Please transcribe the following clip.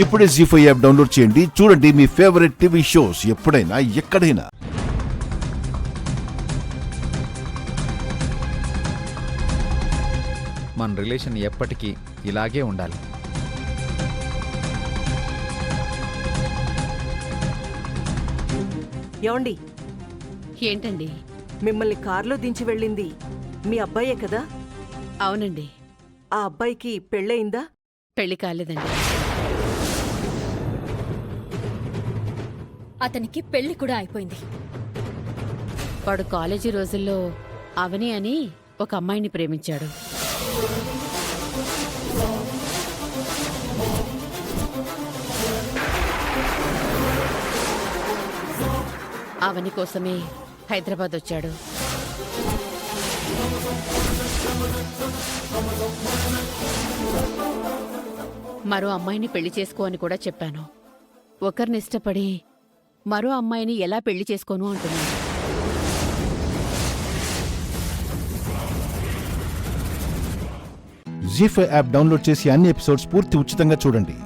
ఇప్పుడే జీ5 app download చేయండి. చూడండి మీ ఫేవరెట్ టీవీ షోస్ ఎప్పుడైనా ఎక్కడైనా. మన రిలేషన్ ఎప్పటికీ ఇలాగే ఉండాలి. ఏమండి, ఏంటండి? మిమ్మల్ని కారులో దించి వెళ్ళింది మీ అబ్బాయే కదా? అవునండి. ఆ అబ్బాయికి పెళ్ళయిందా? పెళ్లి కాలేదండి. అతనికి పెళ్లి కూడా అయిపోయింది. వాడు కాలేజీ రోజుల్లో అవని అని ఒక అమ్మాయిని ప్రేమించాడు. అవని కోసమే హైదరాబాద్ వచ్చాడు. మరో అమ్మాయిని పెళ్లి చేసుకో అని కూడా చెప్పాను. ఒకరిని ఇష్టపడి మరో అమ్మాయిని ఎలా పెళ్లి చేసుకోను అంటున్నాను. జీ5 యాప్ డౌన్లోడ్ చేసి అన్ని ఎపిసోడ్స్ పూర్తి ఉచితంగా చూడండి.